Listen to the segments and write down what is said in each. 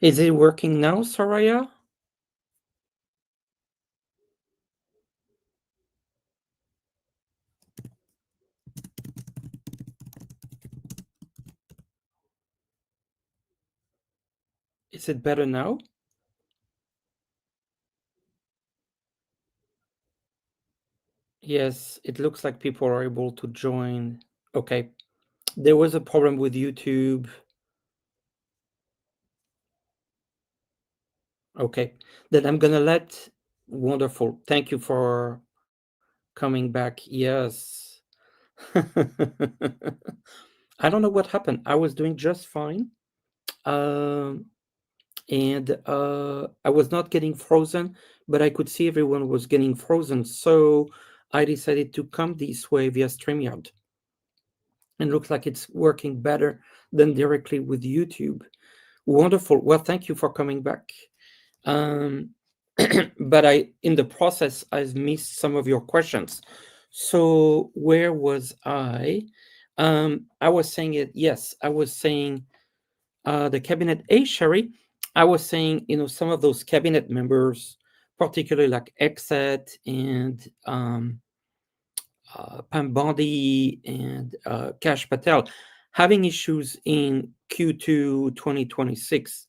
Is it working now, Soraya? Is it better now? Yes, it looks like people are able to join. Okay. There was a problem with YouTube. Okay. Then I'm gonna let wonderful. Thank you for coming back. Yes. I don't know what happened. I was doing just fine. Um, and I was not getting frozen, but I could see everyone was getting frozen. So I decided to come this way via StreamYard. And looks like it's working better than directly with YouTube. Wonderful. Well, thank you for coming back. Um, but in the process, I've missed some of your questions. So where was I? I was saying it. Yes, I was saying the cabinet. Hey, Sherry, I was saying, some of those cabinet members, particularly like Exet and Pam Bondi and Kash Patel, having issues in Q2 2026.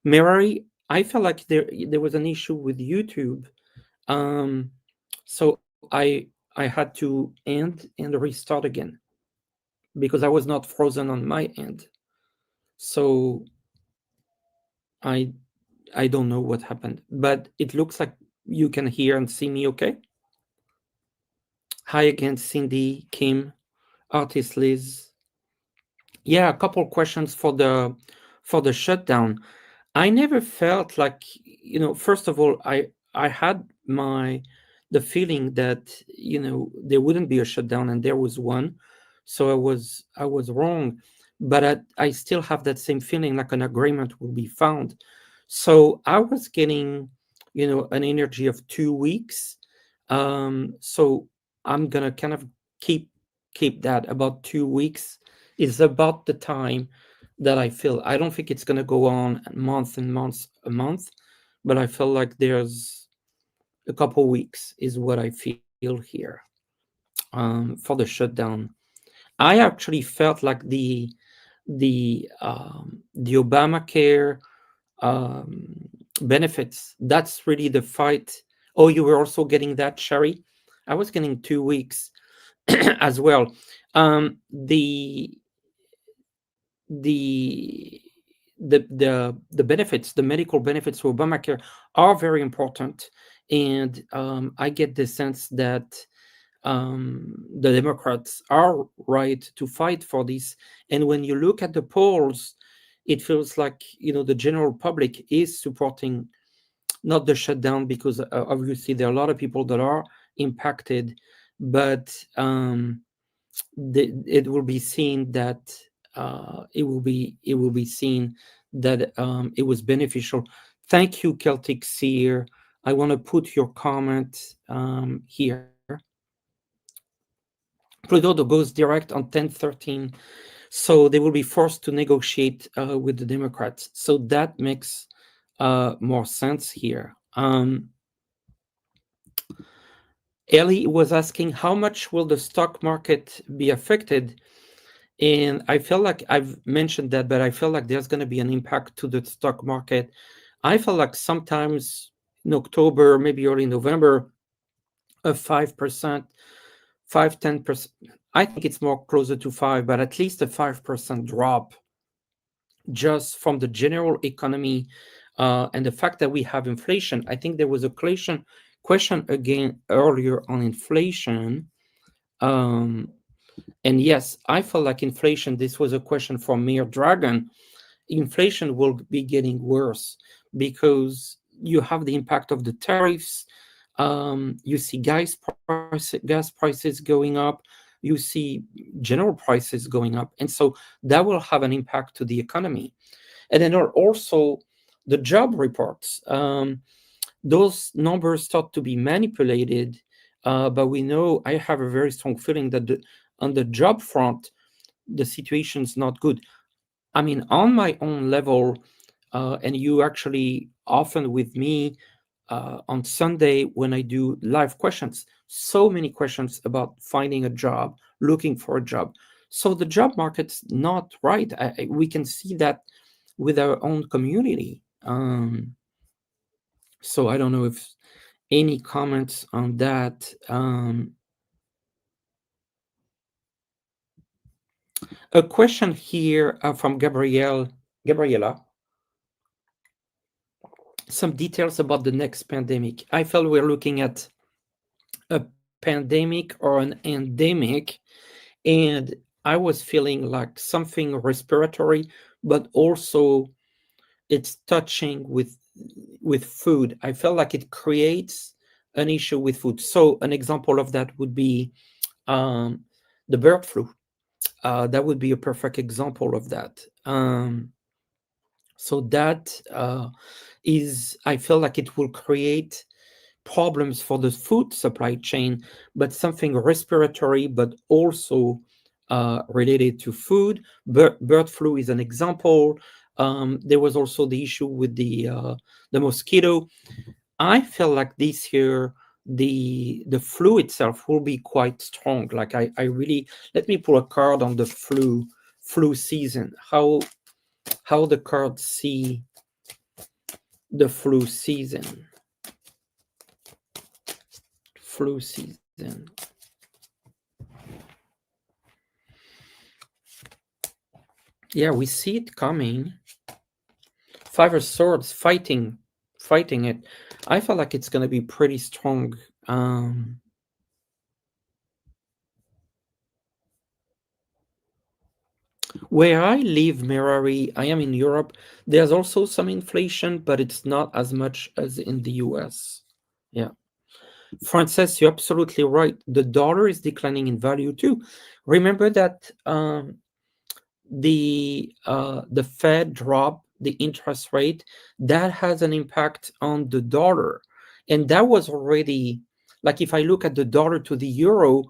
Mirari, I felt like there was an issue with YouTube. Um, so I had to end and restart again because I was not frozen on my end. So I I don't know what happened, but it looks like you can hear and see me okay. Hi again, Cindy, Kim, artist Liz. Yeah, a couple questions for the shutdown. I never felt like, first of all, I had the feeling that, there wouldn't be a shutdown and there was one. So I was wrong, but I still have that same feeling like an agreement will be found. So I was getting, an energy of 2 weeks. So I'm gonna kind of keep keep that about 2 weeks is about the time that I feel. I don't think it's going to go on months and months, a month, but I feel like there's a couple weeks is what I feel here for the shutdown. I actually felt like the Obamacare benefits. That's really the fight. Oh, you were also getting that, Sherry? I was getting 2 weeks as well. The the the benefits, the medical benefits for Obamacare are very important, and I get the sense that the Democrats are right to fight for this. And when you look at the polls, it feels like the general public is supporting not the shutdown because obviously there are a lot of people that are impacted, but it will be seen that it will be seen that it was beneficial. Thank you, Celtic Seer. I want to put your comment here. Pluto goes direct on 10/13, so they will be forced to negotiate with the Democrats. So that makes more sense here. Ellie was asking how much will the stock market be affected. And I feel like I've mentioned that, but I feel like there's going to be an impact to the stock market. I feel like sometimes in October, maybe early November, a 5%, 10%. I think it's more closer to 5, but at least a 5% drop just from the general economy and the fact that we have inflation. I think there was a question again earlier on inflation. Um, And yes, I felt like inflation, this was a question from Mayor Dragon. Inflation will be getting worse because you have the impact of the tariffs. You see gas prices going up. You see general prices going up. And so that will have an impact to the economy. And then also the job reports. Those numbers start to be manipulated, but we know I have a very strong feeling that on the job front, the situation's not good. I mean, on my own level, and you actually often with me on Sunday when I do live questions, so many questions about finding a job, looking for a job. So the job market's not right. We can see that with our own community. So I don't know if any comments on that. A question here from Gabriela. Some details about the next pandemic. I felt we're looking at a pandemic or an endemic, and I was feeling like something respiratory, but also it's touching with food. I felt like it creates an issue with food. So an example of that would be um, the bird flu. That would be a perfect example of that. So that is, I feel like it will create problems for the food supply chain, but something respiratory, but also related to food. Bird flu is an example. There was also the issue with the mosquito. I feel like this year the flu itself will be quite strong. Like I really, let me pull a card on the flu season. How the cards see the flu season. Flu season. Yeah, we see it coming. Five of Swords fighting it. I feel like it's gonna be pretty strong. Where I live, Mirari, I am in Europe. There's also some inflation, but it's not as much as in the US. Yeah. Frances, you're absolutely right. The dollar is declining in value too. Remember that the Fed dropped the interest rate. That has an impact on the dollar, and that was already, like, if I look at the dollar to the euro,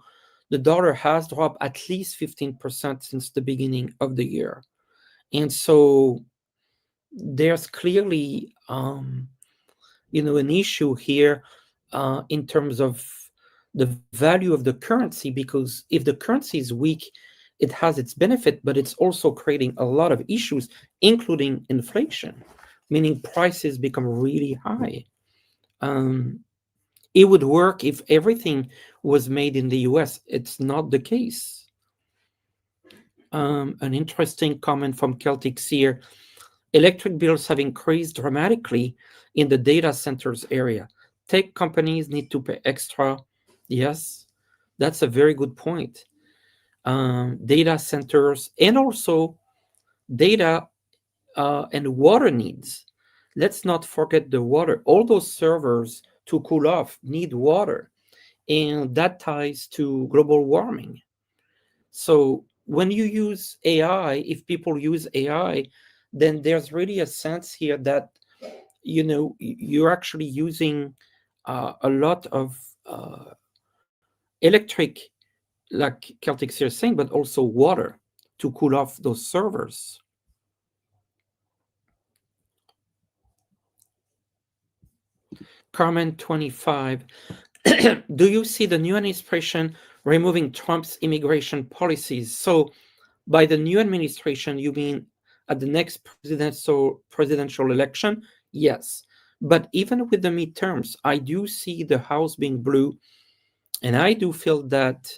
the dollar has dropped at least 15% since the beginning of the year, and so there's clearly an issue here in terms of the value of the currency, because if the currency is weak, it has its benefit, but it's also creating a lot of issues, including inflation, meaning prices become really high. It would work if everything was made in the US. It's not the case. An interesting comment from Celtic Seer. Electric bills have increased dramatically in the data centers area. Tech companies need to pay extra. Yes, that's a very good point. Data centers and also data and water needs. Let's not forget the water. All those servers to cool off need water, and that ties to global warming. So when you use AI, if people use AI, then there's really a sense here that you're actually using a lot of electric, like Celtic Sea is saying, but also water to cool off those servers. Carmen 25. Do you see the new administration removing Trump's immigration policies? So by the new administration, you mean at the next presidential election? Yes. But even with the midterms, I do see the House being blue, and I do feel that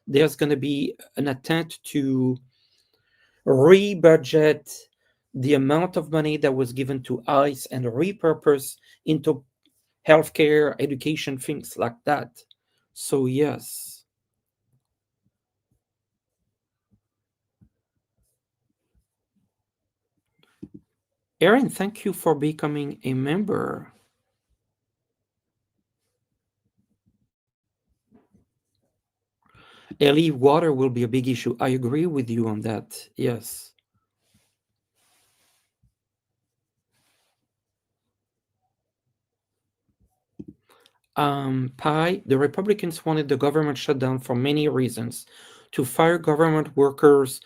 there's going to be an attempt to re-budget the amount of money that was given to ICE and repurpose into healthcare, education, things like that. So yes. Erin, thank you for becoming a member. Ellie, water will be a big issue. I agree with you on that. Yes. Pi, the Republicans wanted the government shutdown for many reasons. To fire government workers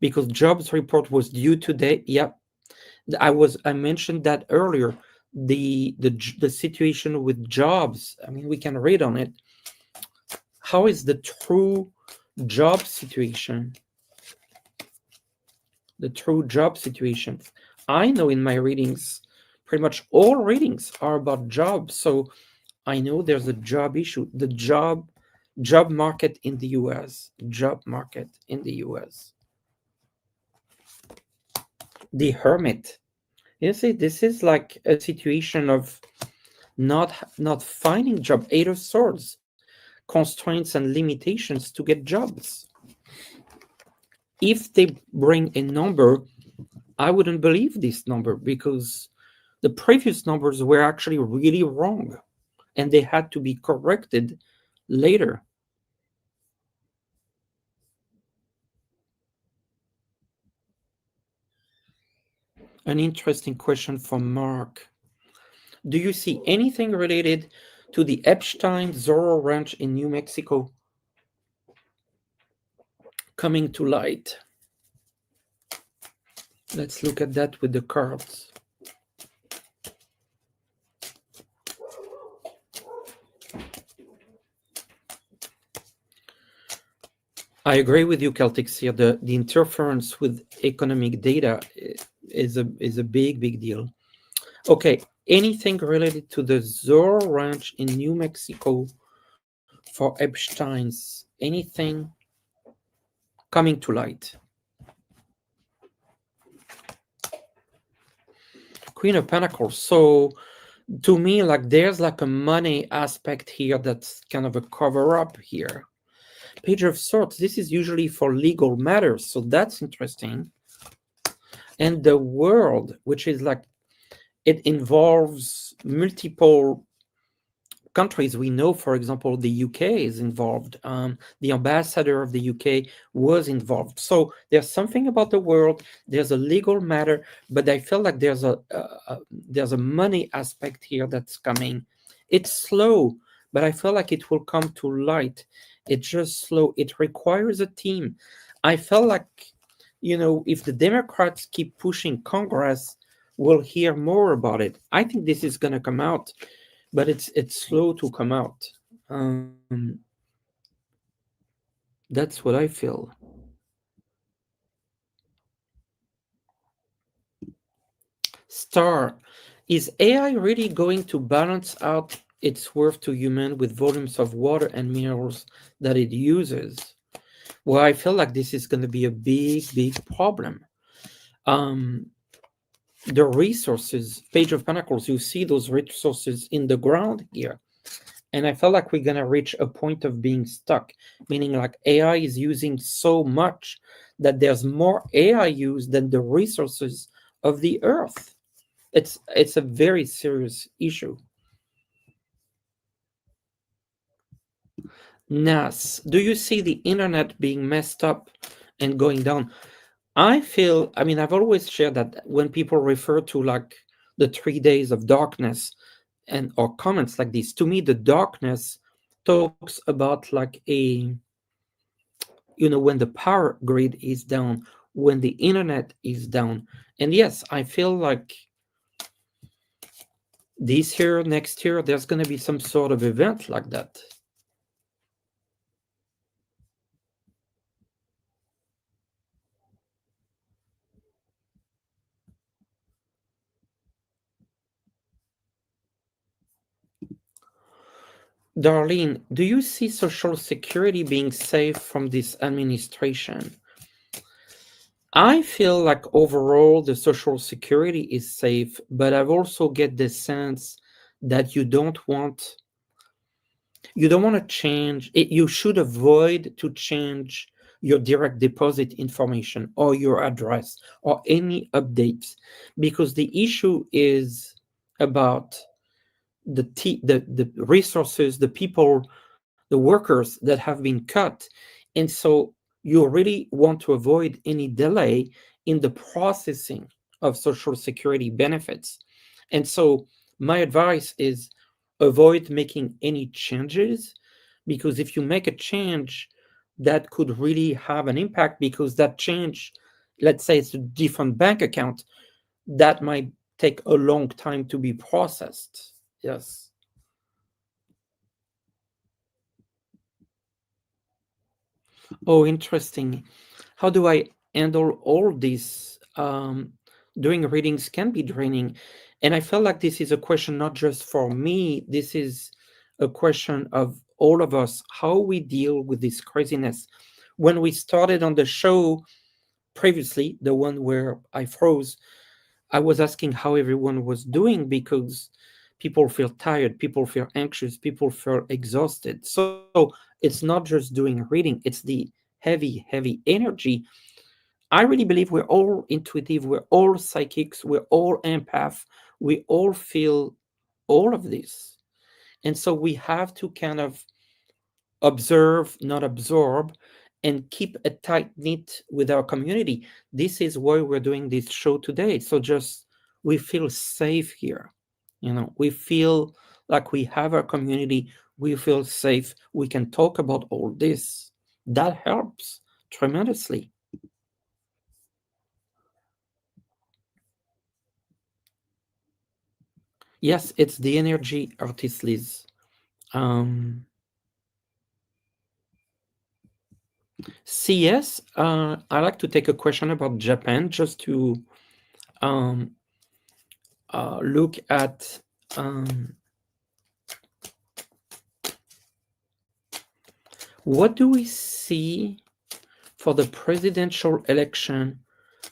because jobs report was due today. Yep. I mentioned that earlier. The situation with jobs. I mean, we can read on it. How is the true job situation? The true job situation. I know in my readings, pretty much all readings are about jobs. So I know there's a job issue. The job market in the US. Job market in the US. The Hermit. You see, this is like a situation of not finding job. Eight of Swords, constraints and limitations to get jobs. If they bring a number, I wouldn't believe this number because the previous numbers were actually really wrong and they had to be corrected later. An interesting question from Mark. Do you see anything related to the Epstein Zorro Ranch in New Mexico coming to light? Let's look at that with the cards. I agree with you, Celtic here. The interference with economic data is a big deal. Okay, anything related to the Zorro Ranch in New Mexico for Epstein's? Anything coming to light? Queen of Pentacles. So to me, like there's like a money aspect here that's kind of a cover up here. Page of Swords. This is usually for legal matters, so that's interesting. And the World, which is like it involves multiple countries. We know, for example, the UK is involved. The ambassador of the UK was involved. So there's something about the World. There's a legal matter, but I feel like there's a money aspect here that's coming. It's slow, but I feel like it will come to light. It's just slow. It requires a team. I felt like, if the Democrats keep pushing Congress, we'll hear more about it. I think this is going to come out, but it's slow to come out. That's what I feel. Star, is AI really going to balance out its worth to human with volumes of water and minerals that it uses? Well, I feel like this is going to be a big problem. The resources, Page of Pentacles, you see those resources in the ground here. And I felt like we're going to reach a point of being stuck, meaning like AI is using so much that there's more AI use than the resources of the earth. It's a very serious issue. Nas, do you see the internet being messed up and going down? I mean, I've always shared that when people refer to like the 3 days of darkness and or comments like this, to me, the darkness talks about like when the power grid is down, when the internet is down. And yes, I feel like this year, next year, there's going to be some sort of event like that. Darlene, do you see Social Security being safe from this administration? I feel like overall the Social Security is safe, but I've also get the sense that you don't want to change it. You should avoid to change your direct deposit information or your address or any updates, because the issue is about the resources, the people, the workers that have been cut. And so you really want to avoid any delay in the processing of Social Security benefits. And so my advice is avoid making any changes, because if you make a change, that could really have an impact, because that change, let's say it's a different bank account, that might take a long time to be processed. Yes. Oh, interesting. How do I handle all this? Doing readings can be draining. And I felt like this is a question not just for me, this is a question of all of us, how we deal with this craziness. When we started on the show previously, the one where I froze, I was asking how everyone was doing because people feel tired, people feel anxious, people feel exhausted. So it's not just doing reading, it's the heavy energy. I really believe we're all intuitive, we're all psychics, we're all empath, we all feel all of this. And so we have to kind of observe, not absorb, and keep a tight knit with our community. This is why we're doing this show today. So just we feel safe here. We feel like we have our community. We feel safe. We can talk about all this. That helps tremendously. Yes, it's the energy, artist Liz. Um, CS, I like to take a question about Japan just to um, look at um, what do we see for the presidential election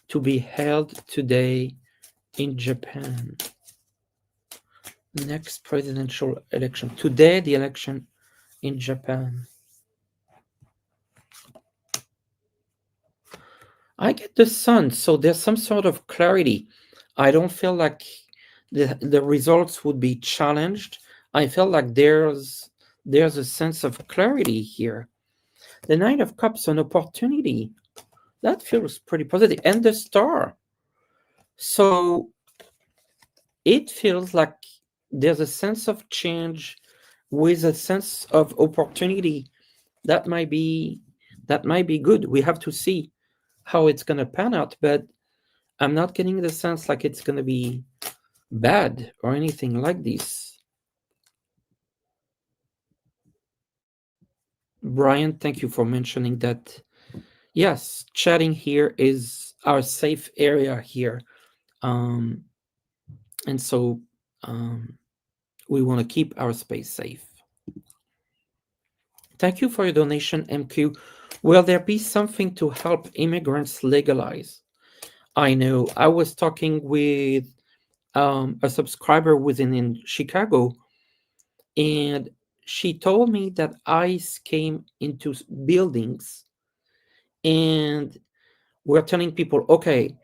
to be held today in Japan. Next presidential election. Today, the election in Japan. I get the sun, so there's some sort of clarity. I don't feel like the results would be challenged. I feel like there's a sense of clarity here. The Knight of Cups, an opportunity. That feels pretty positive. And the star. So it feels like there's a sense of change with a sense of opportunity that might be good. We have to see how it's going to pan out, but I'm not getting the sense like it's going to be bad or anything like this. Brian, thank you for mentioning that. Yes, chatting here is our safe area here. Um, and so um, we want to keep our space safe. Thank you for your donation, MQ. Will there be something to help immigrants legalize? I know I was talking with a subscriber within in Chicago, and she told me that ICE came into buildings and we're telling people, okay,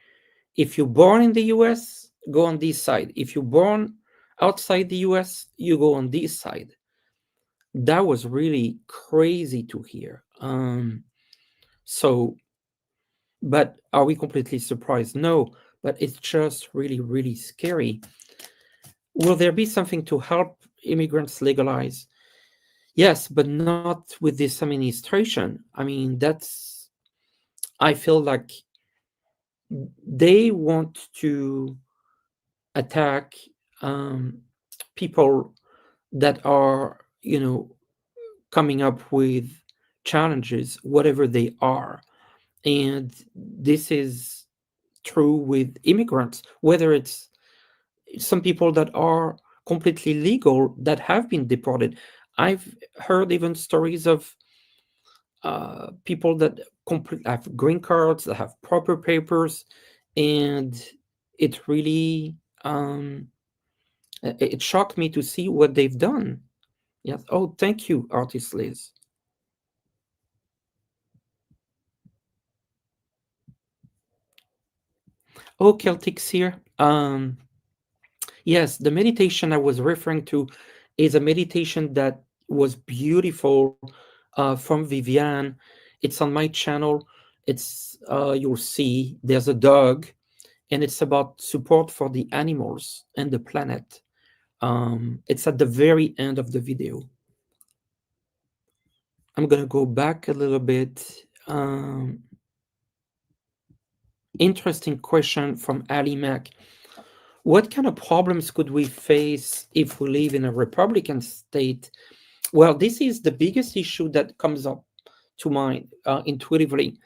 if you're born in the US, go on this side. If you're born outside the US, you go on this side. That was really crazy to hear. So, but are we completely surprised? No, but it's just really scary. Will there be something to help immigrants legalize? Yes, but not with this administration. I mean, I feel like they want to attack um, people that are, coming up with challenges, whatever they are. And this is true with immigrants, whether it's some people that are completely legal that have been deported. I've heard even stories of people that have green cards, that have proper papers, and it really it shocked me to see what they've done. Yes. Oh, thank you, artist Liz. Oh, Celtic's here. Yes, the meditation I was referring to is a meditation that was beautiful from Viviane. It's on my channel. It's you'll see there's a dog, and it's about support for the animals and the planet. It's at the very end of the video. I'm gonna go back a little bit. Interesting question from Ali Mac. What kind of problems could we face if we live in a Republican state? Well, this is the biggest issue that comes up to mind intuitively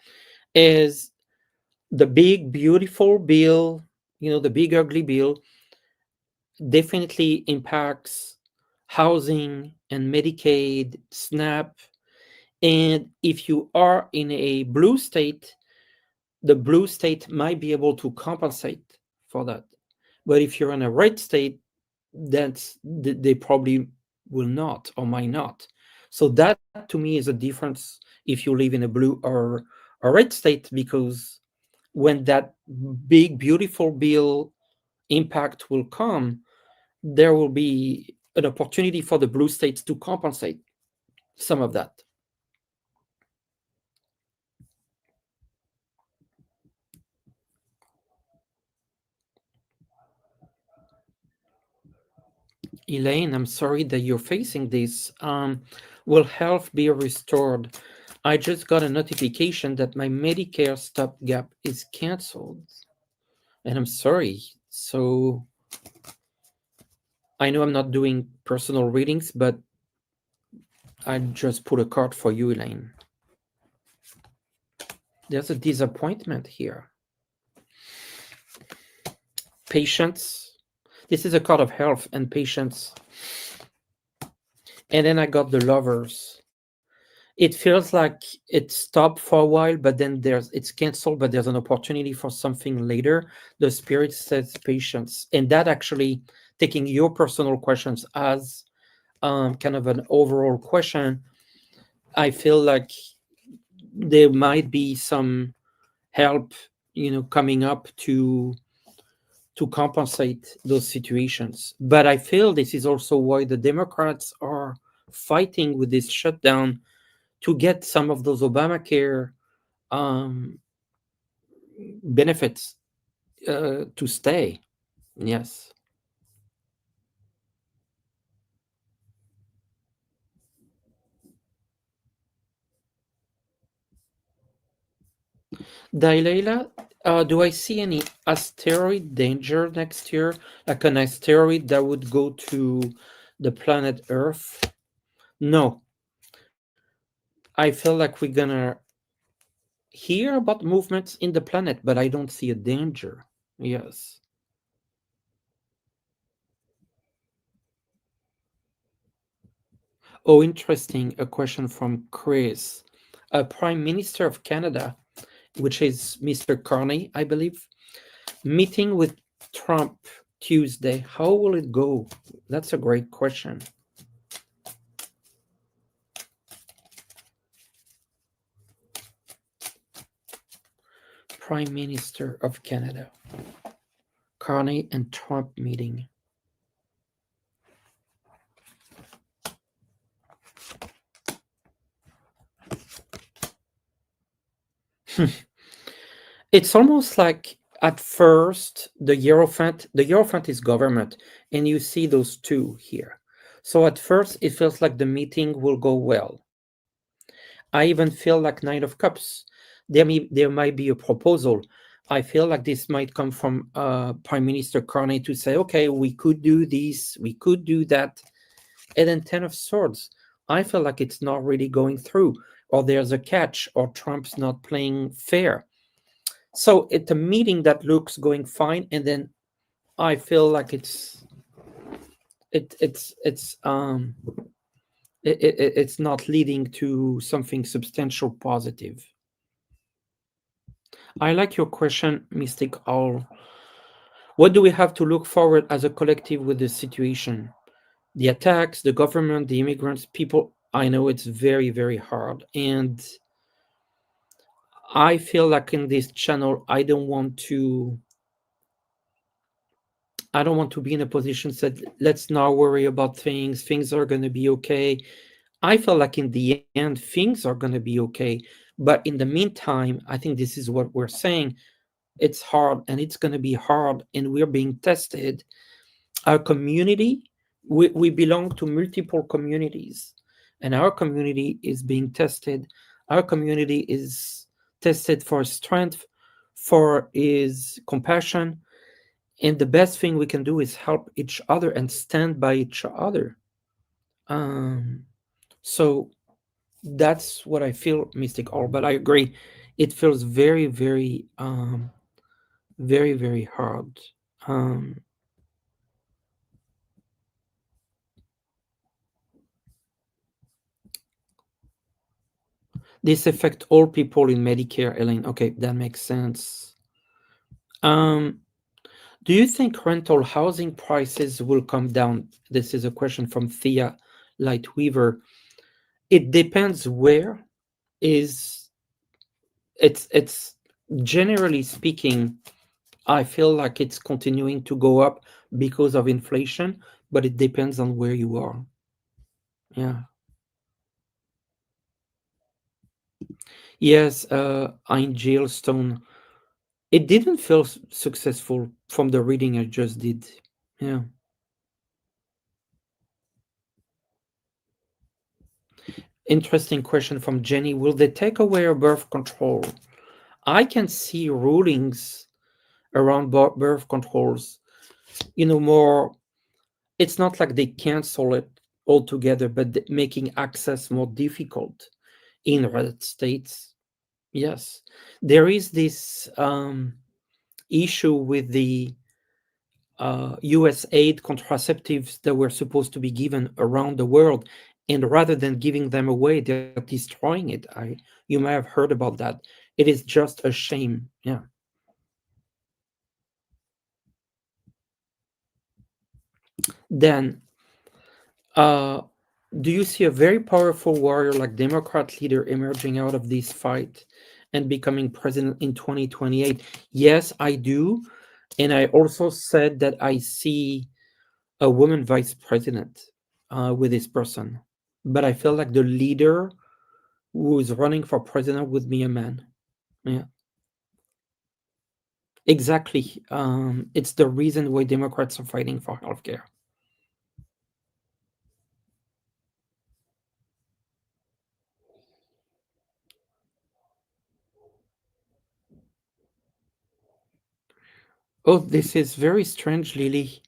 is the big, beautiful bill, the big, ugly bill definitely impacts housing and Medicaid, SNAP. And if you are in a blue state, the blue state might be able to compensate for that. But if you're in a red state, they probably will not or might not. So that to me is a difference if you live in a blue or a red state, because when that big beautiful bill impact will come, there will be an opportunity for the blue states to compensate some of that. Elaine, I'm sorry that you're facing this. Will health be restored? I just got a notification that my Medicare stopgap is canceled. And I'm sorry. So I know I'm not doing personal readings, but I just put a card for you, Elaine. There's a disappointment here. Patience. This is a card of health and patience. And then I got the Lovers. It feels like it stopped for a while, but then it's canceled, but there's an opportunity for something later. The Spirit says patience. And that actually, taking your personal questions as kind of an overall question, I feel like there might be some help, coming up to compensate those situations. But I feel this is also why the Democrats are fighting with this shutdown to get some of those Obamacare um, benefits to stay. Yes. Daileila, do I see any asteroid danger next year? Like an asteroid that would go to the planet Earth? No. I feel like we're gonna hear about movements in the planet, but I don't see a danger. Yes. Oh, interesting. A question from Chris. Prime Minister of Canada, which is Mr. Carney, I believe, meeting with Trump Tuesday. How will it go? That's a great question. Prime Minister of Canada, Carney and Trump meeting. It's almost like at first the Hierophant is government, and you see those two here. So at first it feels like the meeting will go well. I even feel like Knight of Cups. There might be a proposal. I feel like this might come from Prime Minister Carney to say, okay, we could do this, we could do that. And then Ten of Swords. I feel like it's not really going through, or there's a catch, or Trump's not playing fair. So it's a meeting that looks going fine, and then I feel like it's it's not leading to something substantial positive. I like your question, Mystic Owl. What do we have to look forward as a collective with this situation? The attacks, the government, the immigrants, people. I know it's very, very hard. And I feel like in this channel, I don't want to be in a position that let's not worry about things. Things are going to be okay. I feel like in the end, things are going to be okay. But in the meantime, I think this is what we're saying. It's hard and it's going to be hard, and we're being tested. Our community, we belong to multiple communities, and our community is being tested. Our community is tested for strength, for his compassion, And the best thing we can do is help each other and stand by each other. Um, so that's what I feel, Mystic All. But I agree, it feels very, very, very, very hard. Um, this affect all people in Medicare, Elaine. Okay, that makes sense. Um, do you think rental housing prices will come down? This is a question from Thea Lightweaver. It depends where is it's generally speaking, I feel like it's continuing to go up because of inflation, but it depends on where you are. Yeah. Yes, in Jailstone, it didn't feel successful from the reading I just did. Yeah. Interesting question from Jenny. Will they take away birth control? I can see rulings around birth controls, more. It's not like they cancel it altogether, but making access more difficult in red states. Yes, there is this issue with the US aid contraceptives that were supposed to be given around the world. And rather than giving them away, they're destroying it. You may have heard about that. It is just a shame. Yeah. Then, uh, do you see a very powerful warrior like Democrat leader emerging out of this fight and becoming president in 2028? Yes, I do. And I also said that I see a woman vice president with this person. But I feel like the leader who is running for president would be a man. Yeah, exactly. It's the reason why Democrats are fighting for healthcare. Oh, this is very strange, Lily.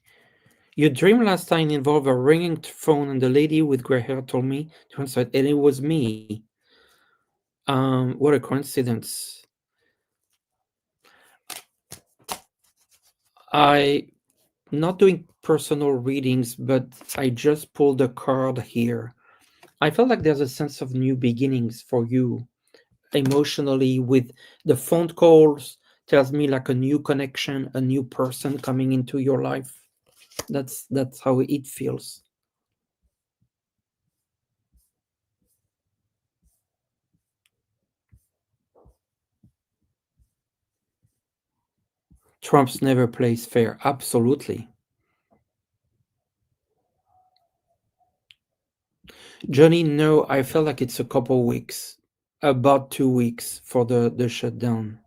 Your dream last time involved a ringing phone, and the lady with gray hair told me to answer it, and it was me. What a coincidence. I not doing personal readings, but I just pulled a card here. I feel like there's a sense of new beginnings for you emotionally with the phone calls tells me like a new connection, a new person coming into your life. That's how it feels. Trump's never plays fair. Absolutely. Johnny, no, I felt like it's a couple weeks. About 2 weeks for the shutdown.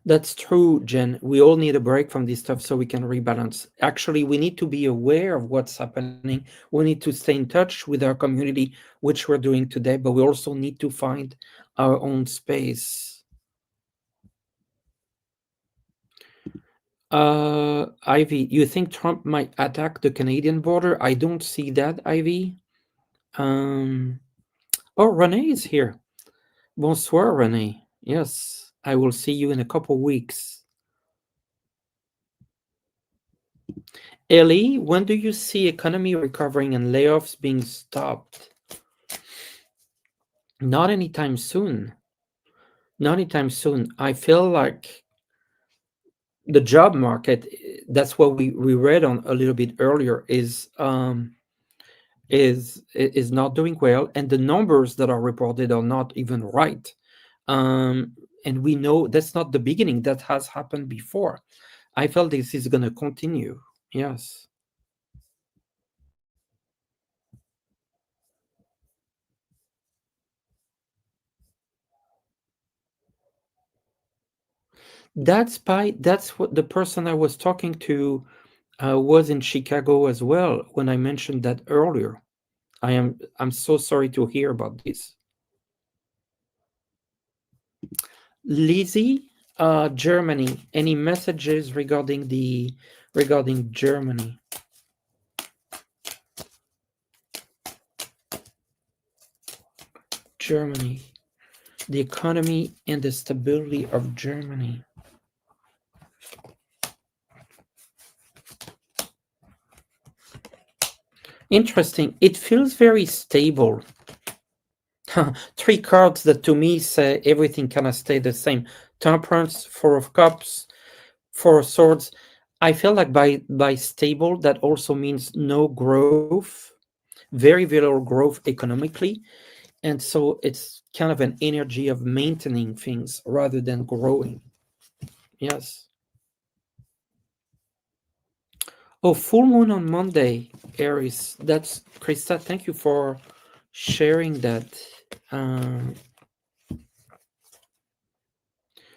That's true, Jen. We all need a break from this stuff so we can rebalance. Actually, we need to be aware of what's happening. We need to stay in touch with our community, which we're doing today, but we also need to find our own space. Ivy, you think Trump might attack the Canadian border? I don't see that, Ivy. Um, oh, Renee is here. Bonsoir, Renee. Yes, I will see you in a couple weeks. Ellie, when do you see economy recovering and layoffs being stopped? Not anytime soon. Not anytime soon. I feel like the job market, that's what we read on a little bit earlier, is not doing well, and the numbers that are reported are not even right. Um, and we know that's not the beginning. That has happened before. I felt this is going to continue. Yes. That's what the person I was talking to was in Chicago as well when I mentioned that earlier. I'm so sorry to hear about this. Lizzie, Germany. Any messages regarding Germany? Germany, the economy and the stability of Germany. Interesting. It feels very stable. Three cards that to me say everything kind of stay the same. Temperance, Four of Cups, Four of Swords. I feel like by stable that also means no growth, very little growth economically, and so it's kind of an energy of maintaining things rather than growing. Yes. Oh, full moon on Monday, Aries. That's Krista. Thank you for sharing that. Um,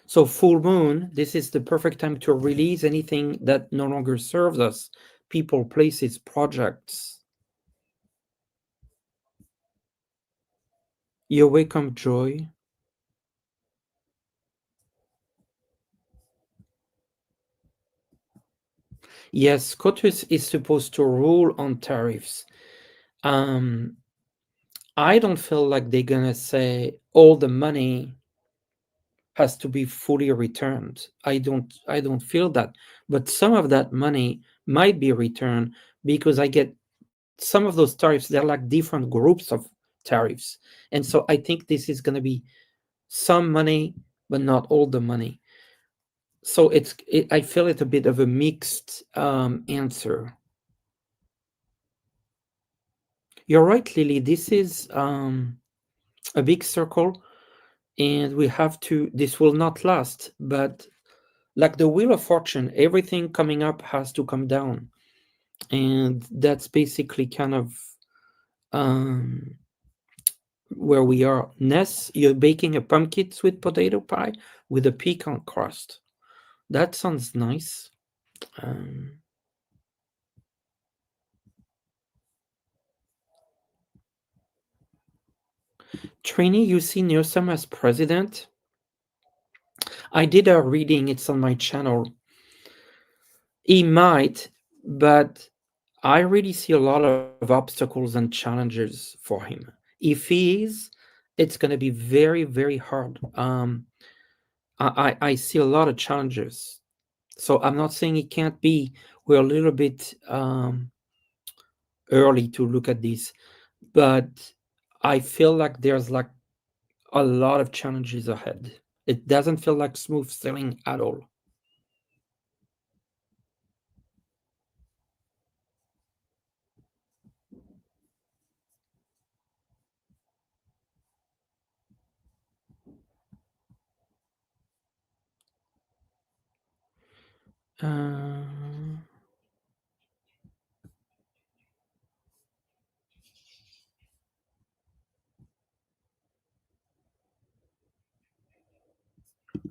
so, full moon, this is the perfect time to release anything that no longer serves us, people, places, projects. You welcome joy. Yes, SCOTUS is supposed to rule on tariffs. Um, I don't feel like they're gonna say all the money has to be fully returned. I don't feel that. But some of that money might be returned because I get some of those tariffs, they're like different groups of tariffs. And so I think this is gonna be some money, but not all the money. So I feel it a bit of a mixed answer. You're right, Lily. This is a big circle, and we have to. This will not last, but like the wheel of fortune, everything coming up has to come down, and that's basically kind of um, where we are. Ness, you're baking a pumpkin sweet potato pie with a pecan crust. That sounds nice. Um, Trini, you see Newsom as president? I did a reading, it's on my channel. He might, but I really see a lot of obstacles and challenges for him. If he is, it's going to be very, very hard. I see a lot of challenges. So I'm not saying it can't be. We're a little bit early to look at this, but I feel like there's like a lot of challenges ahead. It doesn't feel like smooth sailing at all. Uh,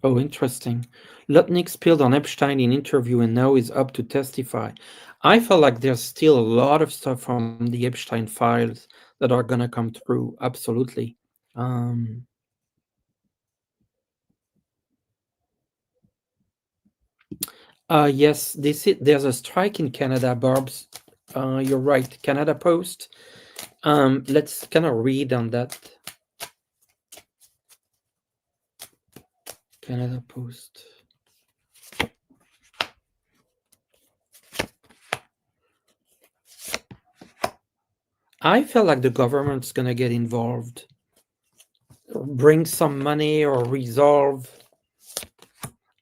oh, interesting. Lutnick spilled on Epstein in interview and now is up to testify. I feel like there's still a lot of stuff from the Epstein files that are gonna come through. Absolutely. Um, yes, there's a strike in Canada, Barb's. You're right, Canada Post. Let's kind of read on that. Canada Post. I feel like the government's gonna get involved, bring some money or resolve.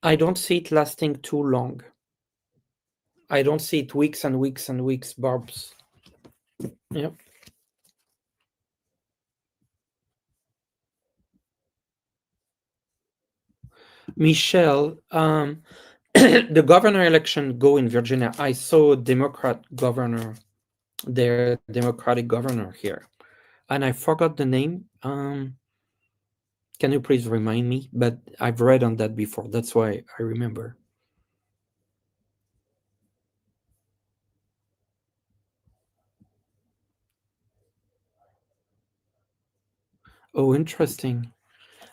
I don't see it lasting too long. I don't see it weeks and weeks and weeks, Barbs. Yep. Michelle, the governor election go in Virginia. I saw a Democrat governor, their Democratic governor here, and I forgot the name. Can you please remind me? But I've read on that before. That's why I remember. Oh, interesting.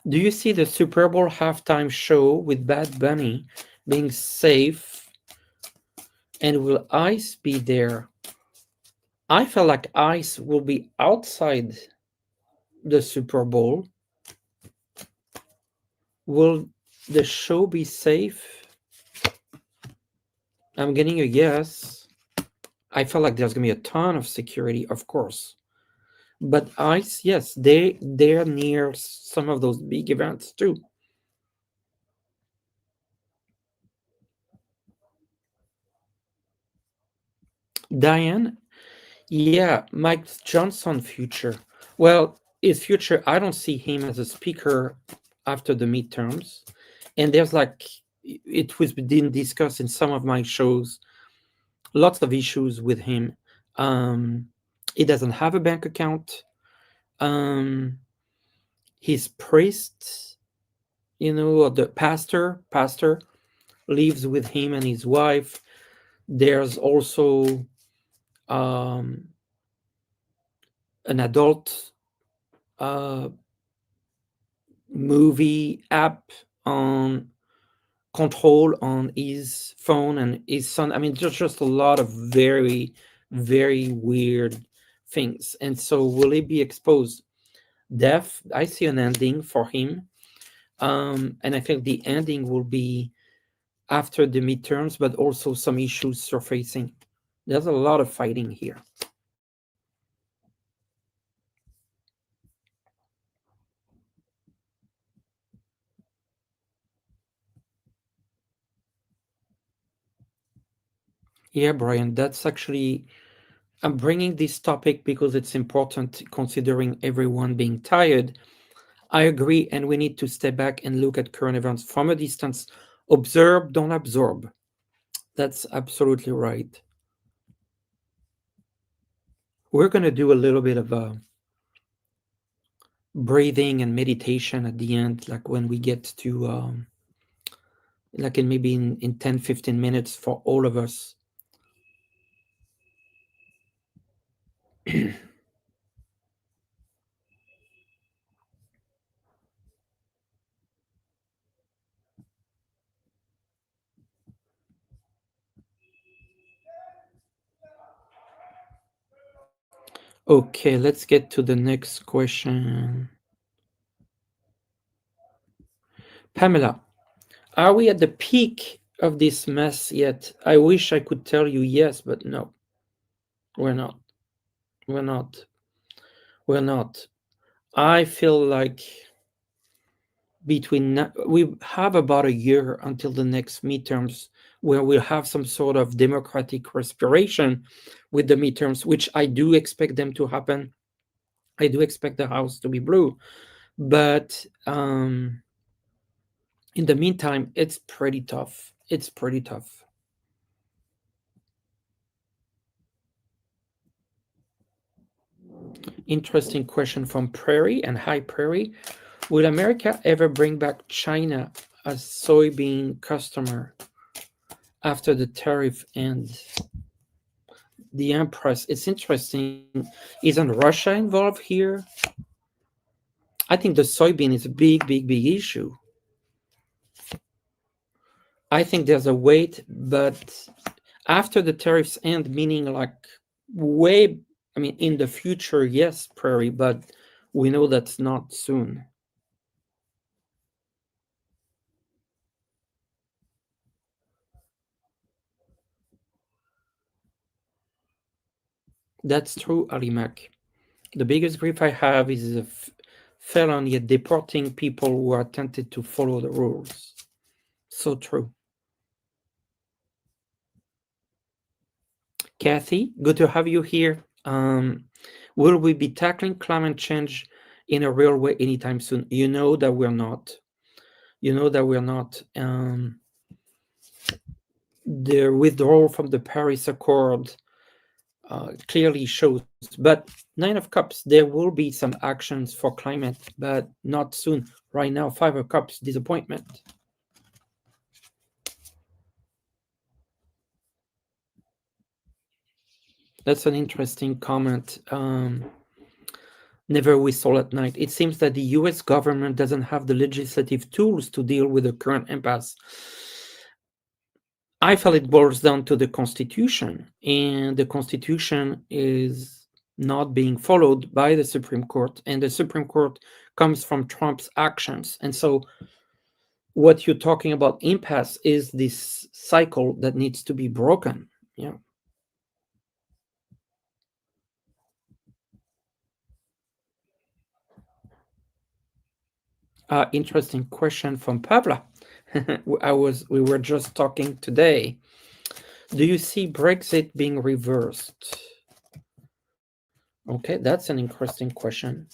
Do you see the Super Bowl halftime show with Bad Bunny being safe, and will Ice be there? I feel like Ice will be outside the Super Bowl. Will the show be safe? I'm getting a yes. I feel like there's gonna be a ton of security, of course. But Ice, yes, they're near some of those big events too. Diane, yeah, Mike Johnson future. Well, his future, I don't see him as a speaker after the midterms. And there's like it was been discussed in some of my shows, lots of issues with him. Um, he doesn't have a bank account. Um, his priest, or the pastor lives with him and his wife. There's also um, an adult uh, movie app on control on his phone and his son. I mean, just a lot of very, very weird things. And so, will he be exposed? Death. I see an ending for him, and I think the ending will be after the midterms, but also some issues surfacing. There's a lot of fighting here. Yeah, Brian, that's actually, I'm bringing this topic because it's important considering everyone being tired. I agree, and we need to step back and look at current events from a distance. Observe, don't absorb. That's absolutely right. We're going to do a little bit of breathing and meditation at the end, like when we get to, like in maybe in 10, 15 minutes for all of us. Okay, let's get to the next question. Pamela, are we at the peak of this mess yet? I wish I could tell you yes, but no, we're not. We're not. We're not. I feel like we have about a year until the next midterms where we'll have some sort of democratic respiration with the midterms, which I do expect them to happen. I do expect the house to be blue, but in the meantime, it's pretty tough. It's pretty tough. Interesting question from Prairie and Hi Prairie. Will America ever bring back China as soybean customer after the tariff ends? The Empress. It's interesting. Isn't Russia involved here? I think the soybean is a big, big, big issue. I think there's a wait, but after the tariffs end, meaning like way, I mean, in the future, yes, Prairie, but we know that's not soon. That's true, Alimak. The biggest grief I have is a felony at deporting people who are tempted to follow the rules. So true. Kathy, good to have you here. Will we be tackling climate change in a real way anytime soon? You know that we're not. You know that we're not. The withdrawal from the Paris Accord clearly shows. But Nine of Cups, there will be some actions for climate, but not soon. Right now, Five of Cups, disappointment. That's an interesting comment. Never whistle at night. It seems that the US government doesn't have the legislative tools to deal with the current impasse. I feel it boils down to the Constitution, and the Constitution is not being followed by the Supreme Court, and the Supreme Court comes from Trump's actions. And so, what you're talking about impasse is this cycle that needs to be broken. Yeah. Interesting question from Pavla. We were just talking today. Do you see Brexit being reversed? Okay, that's an interesting question.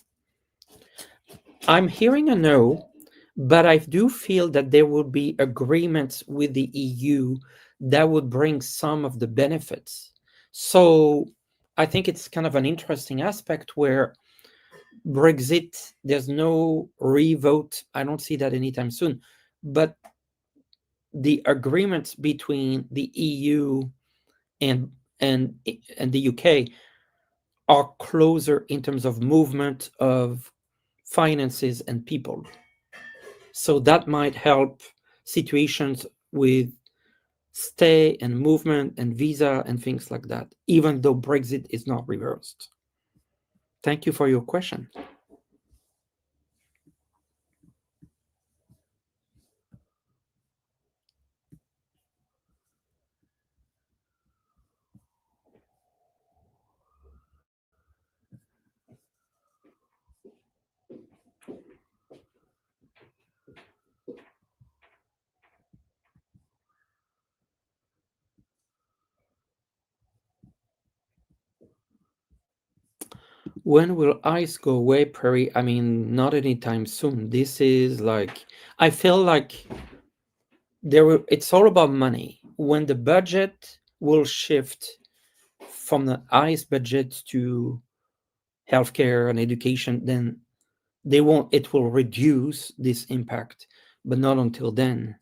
I'm hearing a no, but I do feel that there would be agreements with the EU that would bring some of the benefits. So I think it's kind of an interesting aspect where Brexit, there's no revote. I don't see that anytime soon. But the agreements between the EU and and and the UK are closer in terms of movement of finances and people. So that might help situations with stay and movement and visa and things like that, even though Brexit is not reversed. Thank you for your question. When will ice go away, Perry? I mean, not anytime soon. This is like, I feel like it's all about money. When the budget will shift from the ice budget to healthcare and education, then it will reduce this impact, but not until then.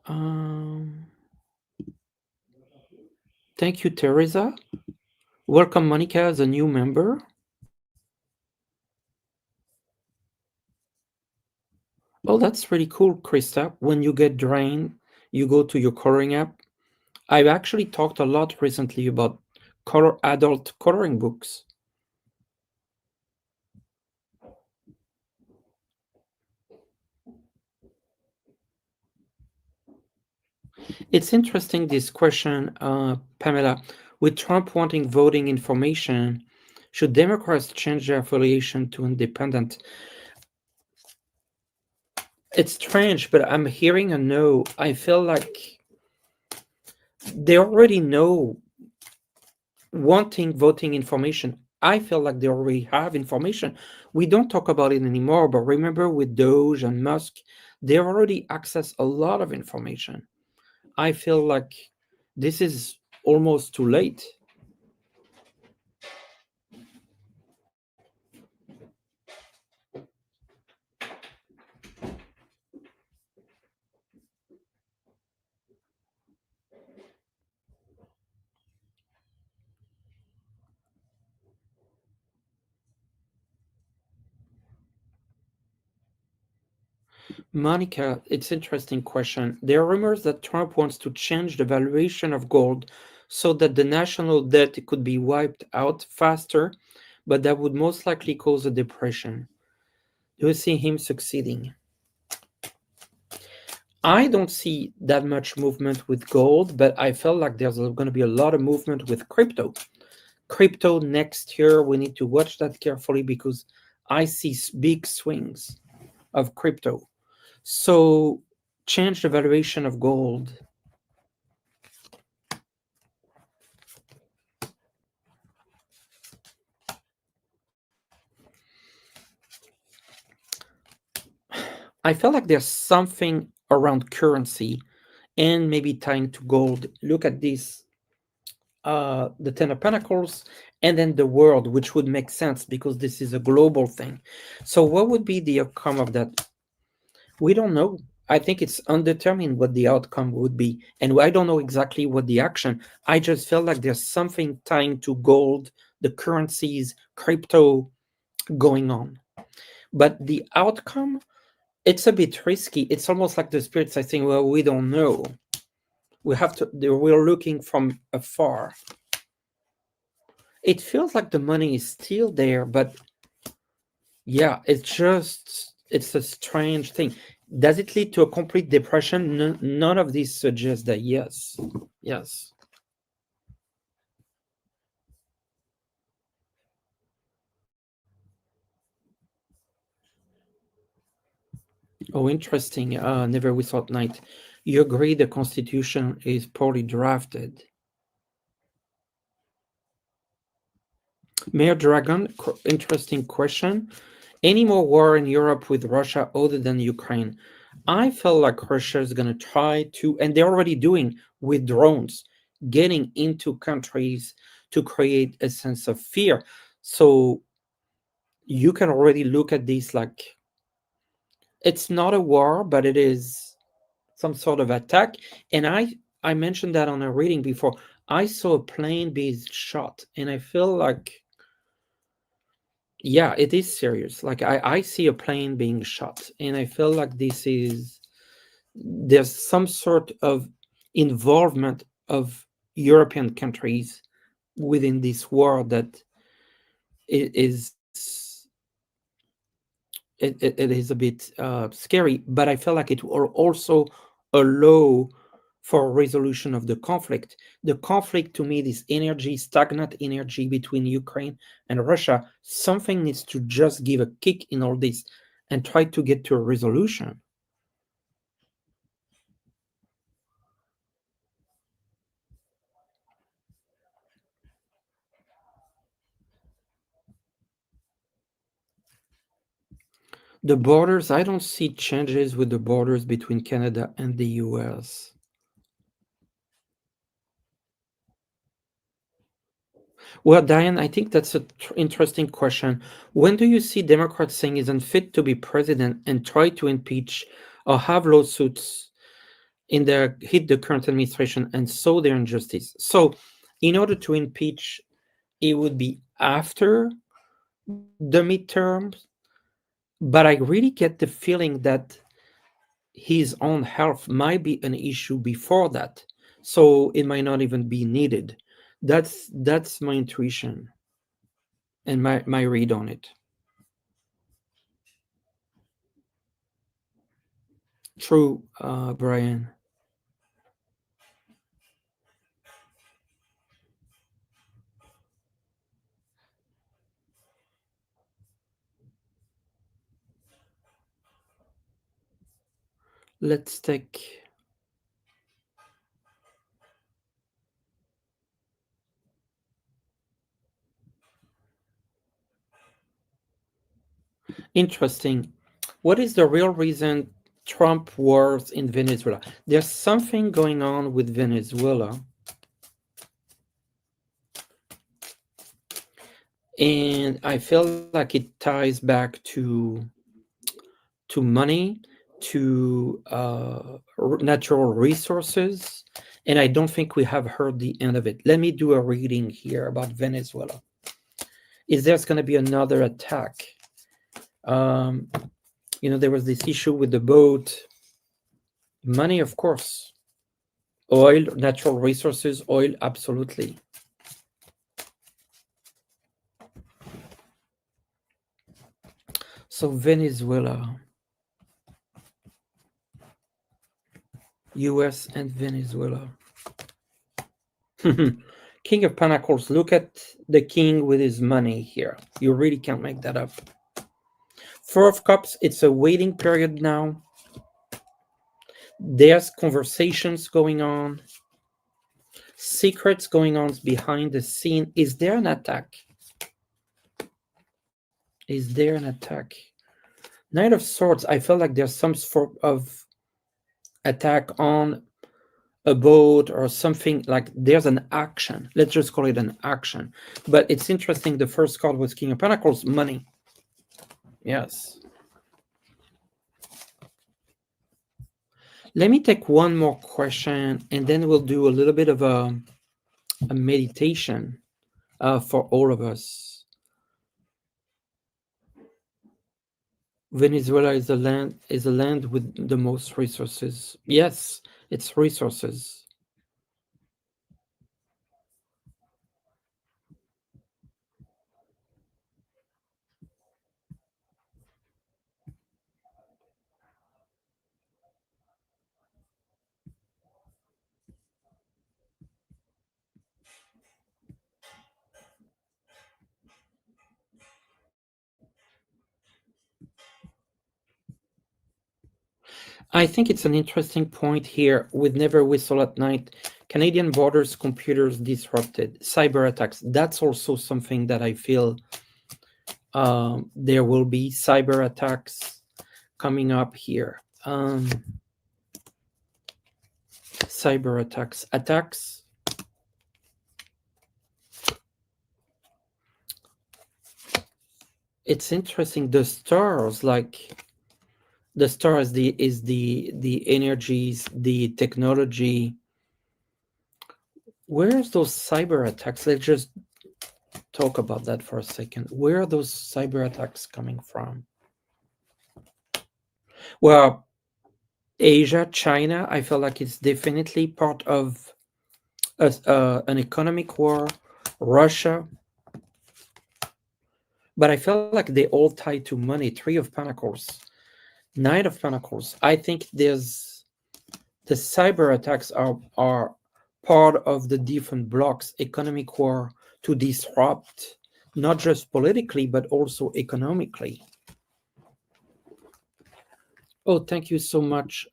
Um, Thank you, Teresa. Welcome, Monica, as a new member. Oh, that's really cool, Krista. When you get drained, you go to your coloring app. I've actually talked a lot recently about adult coloring books. It's interesting, this question, Pamela. With Trump wanting voting information, should Democrats change their affiliation to independent? It's strange, but I'm hearing a no. I feel like they already know wanting voting information. I feel like they already have information. We don't talk about it anymore, but remember with Doge and Musk, they already access a lot of information. I feel like this is almost too late. Monica, it's interesting question. There are rumors that Trump wants to change the valuation of gold so that the national debt could be wiped out faster, but that would most likely cause a depression. Do you see him succeeding? I don't see that much movement with gold, but I felt like there's going to be a lot of movement with crypto. Crypto next year, we need to watch that carefully because I see big swings of crypto. So change the valuation of gold. I feel like there's something around currency and maybe tying to gold. Look at this. the Ten of Pentacles, and then the world, which would make sense because this is a global thing. So what would be the outcome of that? We don't know. I think it's undetermined what the outcome would be. And I don't know exactly what the action. I just feel like there's something tying to gold, the currencies, crypto going on. But the outcome, it's a bit risky. It's almost like the spirits are saying, well, we don't know. We have to, we're looking from afar. It feels like the money is still there, but yeah, it's a strange thing. Does it lead to a complete depression? None of these suggest that. Yes. Yes. Oh, interesting. Never without night. You agree the Constitution is poorly drafted. Mayor Dragon, interesting question. Any more war in Europe with Russia other than Ukraine? I feel like Russia is going to try to, and they're already doing with drones, getting into countries to create a sense of fear. So you can already look at this like it's not a war, but it is some sort of attack. And I mentioned that on a reading before. I saw a plane being shot, and I feel like yeah, it is serious. Like I see a plane being shot, and I feel like there's some sort of involvement of European countries within this war that is it is a bit scary, but I feel like it will also allow for resolution of the conflict. The conflict, to me, this energy, stagnant energy between Ukraine and Russia, something needs to just give a kick in all this and try to get to a resolution. The borders, I don't see changes with the borders between Canada and the US. Well, Diane, I think that's an interesting question. When do you see Democrats saying he's unfit to be president and try to impeach or have lawsuits in the hit the current administration and sow their injustice? So, in order to impeach, it would be after the midterms, but I really get the feeling that his own health might be an issue before that, so it might not even be needed. That's my intuition and my read on it. True, Brian. Let's take interesting. What is the real reason Trump wars in Venezuela? There's something going on with Venezuela, and I feel like it ties back to money, to natural resources, and I don't think we have heard the end of it. Let me do a reading here about Venezuela. Is there's going to be another attack? Um, there was this issue with the boat. Money, of course. Oil, natural resources, oil, absolutely. So Venezuela, US and Venezuela. King of Pentacles, look at the king with his money here. You really can't make that up. Four of Cups, it's a waiting period now. There's conversations going on, secrets going on behind the scene. Is there an attack? Is there an attack? Knight of Swords, I feel like there's some sort of attack on a boat or something, like there's an action. Let's just call it an action. But it's interesting, the first card was King of Pentacles, money. Yes. Let me take one more question, and then we'll do a little bit of a meditation for all of us. Venezuela is a land with the most resources. Yes, it's resources. I think it's an interesting point here with Never Whistle at Night. Canadian borders, computers disrupted, cyber attacks. That's also something that I feel there will be cyber attacks coming up here. Cyber attacks. It's interesting. The stars, like the star is the energies, the technology. Where's those cyber attacks? Let's just talk about that for a second. Where are those cyber attacks coming from? Well, Asia, China, I feel like it's definitely part of an economic war. Russia, but I feel like they all tie to money. Three of Pentacles, Knight of Pentacles. I think there's the cyber attacks are part of the different blocks, economic war, to disrupt not just politically but also economically. Oh, thank you so much,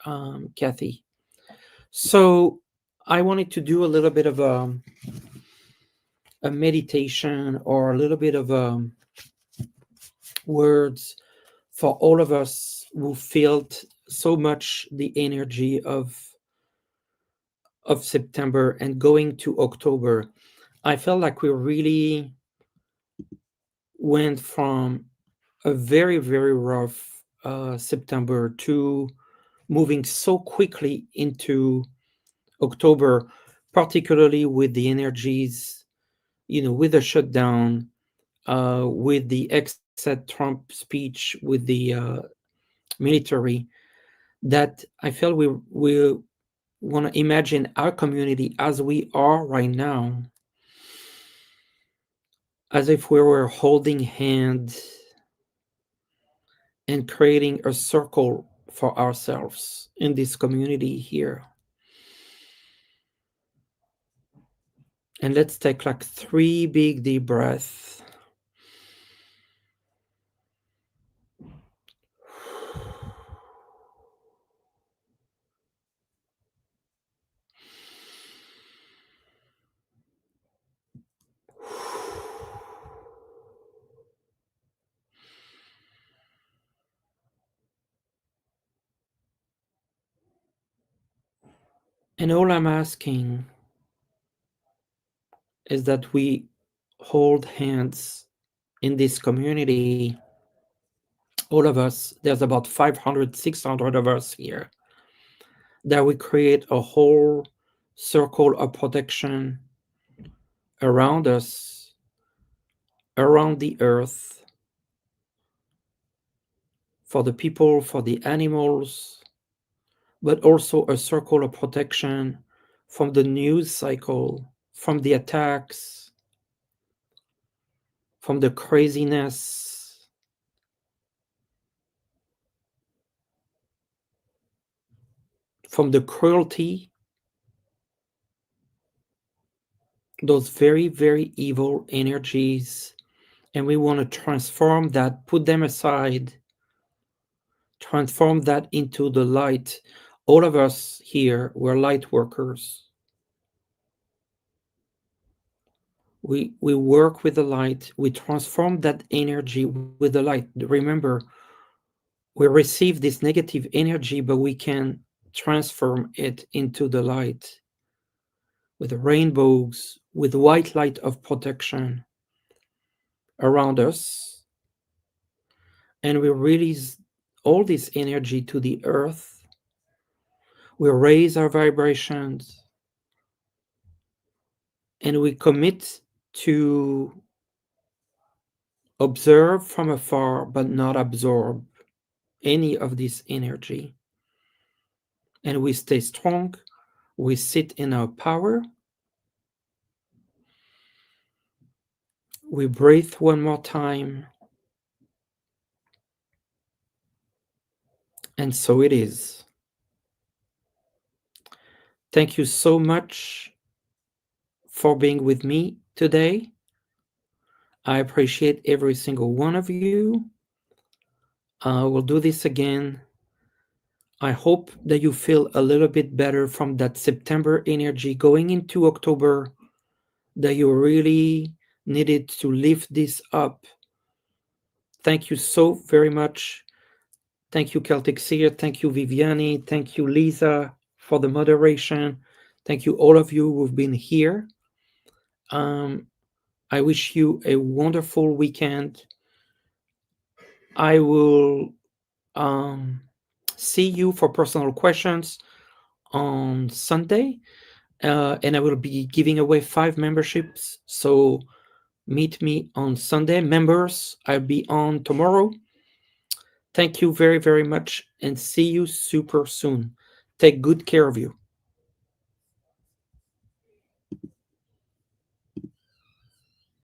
Kathy. So I wanted to do a little bit of a meditation or a little bit of words for all of us who felt so much the energy of September and going to October. I felt like we really went from a very, very rough September to moving so quickly into October, particularly with the energies, with the shutdown, with the exit Trump speech, with the military, that I felt we want to imagine our community as we are right now, as if we were holding hands and creating a circle for ourselves in this community here. And let's take like 3 big deep breaths. And all I'm asking is that we hold hands in this community. All of us, there's about 500, 600 of us here, that we create a whole circle of protection around us, around the earth, for the people, for the animals, but also a circle of protection from the news cycle, from the attacks, from the craziness, from the cruelty, those very, very evil energies. And we want to transform that, put them aside, transform that into the light. All of us here, we're light workers. We work with the light. We transform that energy with the light. Remember, we receive this negative energy, but we can transform it into the light with rainbows, with white light of protection around us. And we release all this energy to the earth. We raise our vibrations and we commit to observe from afar but not absorb any of this energy. And we stay strong. We sit in our power. We breathe one more time. And so it is. Thank you so much for being with me today. I appreciate every single one of you. We'll do this again. I hope that you feel a little bit better from that September energy going into October, that you really needed to lift this up. Thank you so very much. Thank you, Celtic Seer. Thank you, Viviani. Thank you, Lisa, for the moderation. Thank you, all of you who've been here. I wish you a wonderful weekend. I will see you for personal questions on Sunday, and I will be giving away 5 memberships. So meet me on Sunday. Members, I'll be on tomorrow. Thank you very, very much, and see you super soon. Take good care of you.